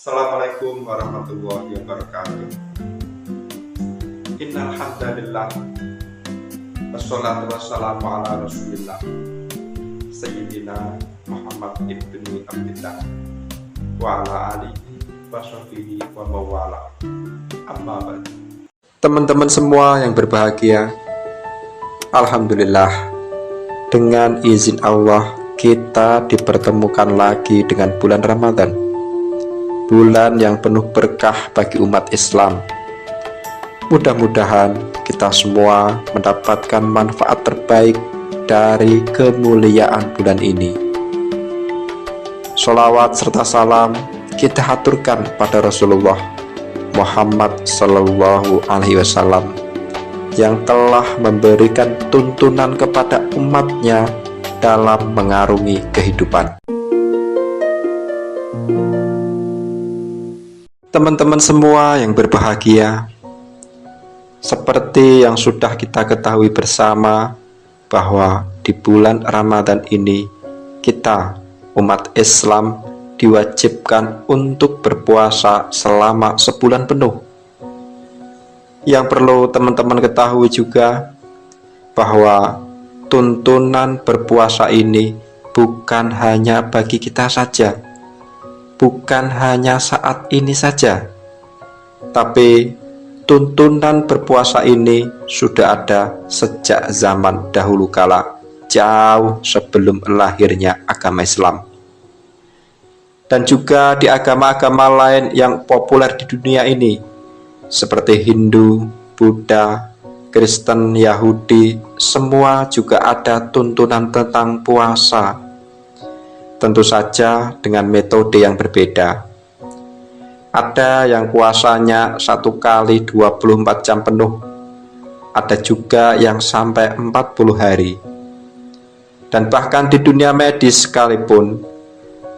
Assalamualaikum warahmatullahi wabarakatuh. Innal hamdalillah wassalatu wassalamu ala rasulillah Sayyidina Muhammad ibni Abdillah wa ala alihi wa sahbihi wa mawala. Amma ba'd. Teman-teman semua yang berbahagia, alhamdulillah, dengan izin Allah kita dipertemukan lagi dengan bulan Ramadan, bulan yang penuh berkah bagi umat Islam. Mudah-mudahan kita semua mendapatkan manfaat terbaik dari kemuliaan bulan ini. Sholawat serta salam kita haturkan pada Rasulullah Muhammad Sallallahu Alaihi Wasallam yang telah memberikan tuntunan kepada umatnya dalam mengarungi kehidupan. Teman-teman semua yang berbahagia, seperti yang sudah kita ketahui bersama bahwa di bulan Ramadan ini kita umat Islam diwajibkan untuk berpuasa selama sebulan penuh. Yang perlu teman-teman ketahui juga bahwa tuntunan berpuasa ini bukan hanya bagi kita saja, bukan hanya saat ini saja, tapi tuntunan berpuasa ini sudah ada sejak zaman dahulu kala, jauh sebelum lahirnya agama Islam. Dan juga di agama-agama lain yang populer di dunia ini, seperti Hindu, Buddha, Kristen, Yahudi, semua juga ada tuntunan tentang puasa. Tentu saja dengan metode yang berbeda. Ada yang puasanya 1 kali 24 jam penuh, ada juga yang sampai 40 hari. Dan bahkan di dunia medis sekalipun,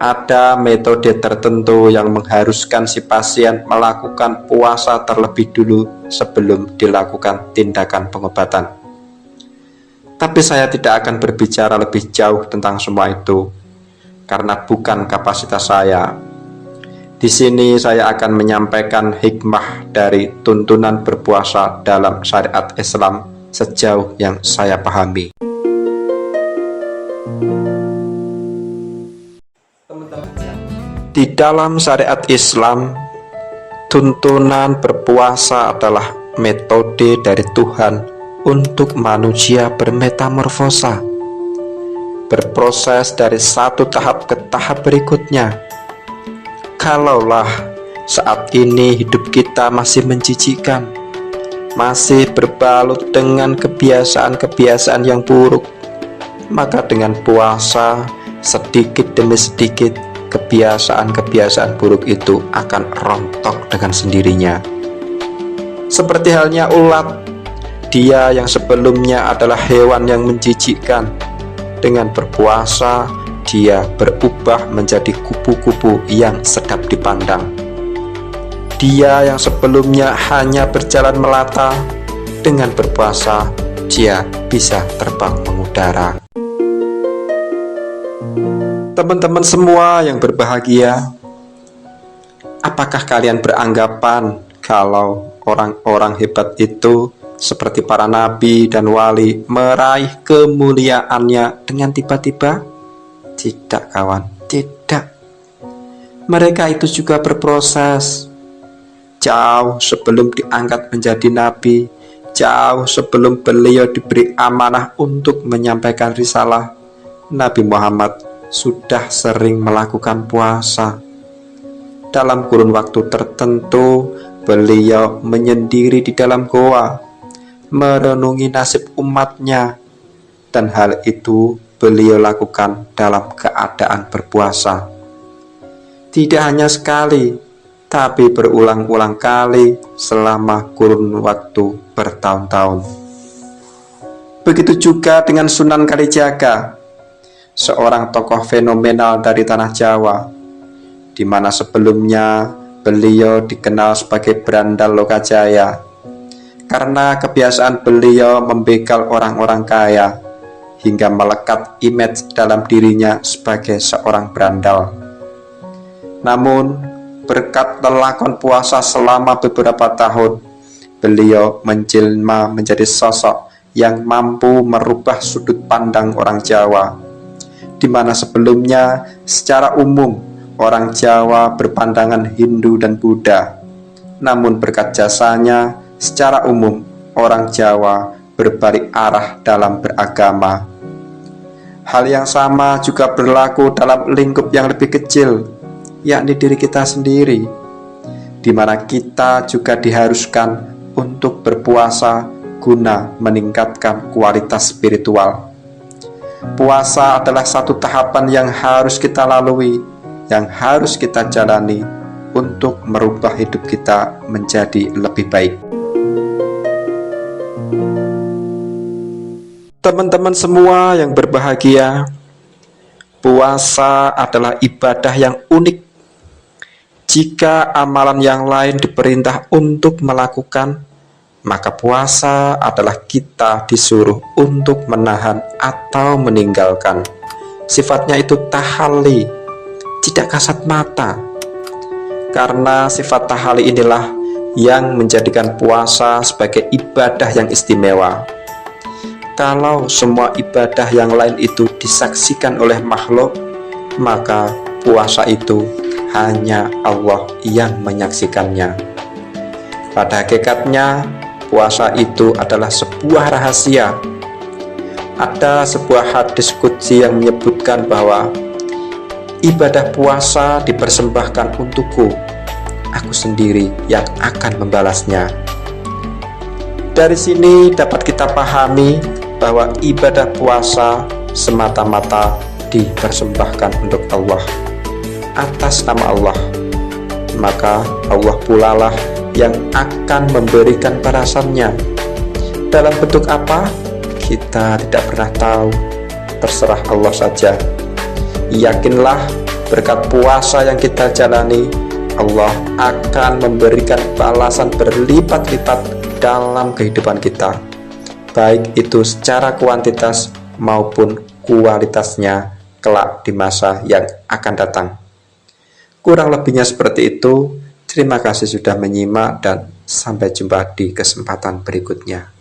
ada metode tertentu yang mengharuskan si pasien melakukan puasa terlebih dulu sebelum dilakukan tindakan pengobatan. Tapi saya tidak akan berbicara lebih jauh tentang semua itu, karena bukan kapasitas saya. Di sini saya akan menyampaikan hikmah dari tuntunan berpuasa dalam syariat Islam sejauh yang saya pahami. Di dalam syariat Islam, tuntunan berpuasa adalah metode dari Tuhan untuk manusia bermetamorfosa, berproses dari satu tahap ke tahap berikutnya. Kalaulah saat ini hidup kita masih menjijikkan, masih berbalut dengan kebiasaan-kebiasaan yang buruk, maka dengan puasa sedikit demi sedikit kebiasaan-kebiasaan buruk itu akan rontok dengan sendirinya. Seperti halnya ulat, dia yang sebelumnya adalah hewan yang menjijikkan, dengan berpuasa dia berubah menjadi kupu-kupu yang sedap dipandang. Dia yang sebelumnya hanya berjalan melata, dengan berpuasa dia bisa terbang mengudara. Teman-teman semua yang berbahagia, apakah kalian beranggapan kalau orang-orang hebat itu seperti para nabi dan wali meraih kemuliaannya dengan tiba-tiba? Tidak kawan, tidak. Mereka itu juga berproses. Jauh sebelum diangkat menjadi nabi, jauh sebelum beliau diberi amanah untuk menyampaikan risalah, Nabi Muhammad sudah sering melakukan puasa. Dalam kurun waktu tertentu, beliau menyendiri di dalam goa, merenungi nasib umatnya, dan hal itu beliau lakukan dalam keadaan berpuasa. Tidak hanya sekali, tapi berulang-ulang kali selama kurun waktu bertahun-tahun. Begitu juga dengan Sunan Kalijaga, seorang tokoh fenomenal dari tanah Jawa, di mana sebelumnya beliau dikenal sebagai Berandal Lokajaya karena kebiasaan beliau membegal orang-orang kaya hingga melekat image dalam dirinya sebagai seorang berandal. Namun berkat lelakon puasa selama beberapa tahun, beliau menjelma menjadi sosok yang mampu merubah sudut pandang orang Jawa, di mana sebelumnya secara umum orang Jawa berpandangan Hindu dan Buddha. Namun berkat jasanya, secara umum orang Jawa berbalik arah dalam beragama. Hal yang sama juga berlaku dalam lingkup yang lebih kecil, yakni diri kita sendiri, di mana kita juga diharuskan untuk berpuasa guna meningkatkan kualitas spiritual. Puasa adalah satu tahapan yang harus kita lalui, yang harus kita jalani untuk merubah hidup kita menjadi lebih baik. Teman-teman semua yang berbahagia, puasa adalah ibadah yang unik. Jika amalan yang lain diperintah untuk melakukan, maka puasa adalah kita disuruh untuk menahan atau meninggalkan. Sifatnya itu tahalli, tidak kasat mata. Karena sifat tahalli inilah yang menjadikan puasa sebagai ibadah yang istimewa. Kalau semua ibadah yang lain itu disaksikan oleh makhluk, maka puasa itu hanya Allah yang menyaksikannya. Pada hakikatnya, puasa itu adalah sebuah rahasia. Ada sebuah hadis qudsi yang menyebutkan bahwa ibadah puasa dipersembahkan untukku, aku sendiri yang akan membalasnya. Dari sini dapat kita pahami bahwa ibadah puasa semata-mata dipersembahkan untuk Allah, atas nama Allah. Maka Allah pula lah yang akan memberikan balasannya. Dalam bentuk apa? Kita tidak pernah tahu, terserah Allah saja. Yakinlah berkat puasa yang kita jalani, Allah akan memberikan balasan berlipat-lipat dalam kehidupan kita, baik itu secara kuantitas maupun kualitasnya kelak di masa yang akan datang. Kurang lebihnya seperti itu. Terima kasih sudah menyimak dan sampai jumpa di kesempatan berikutnya.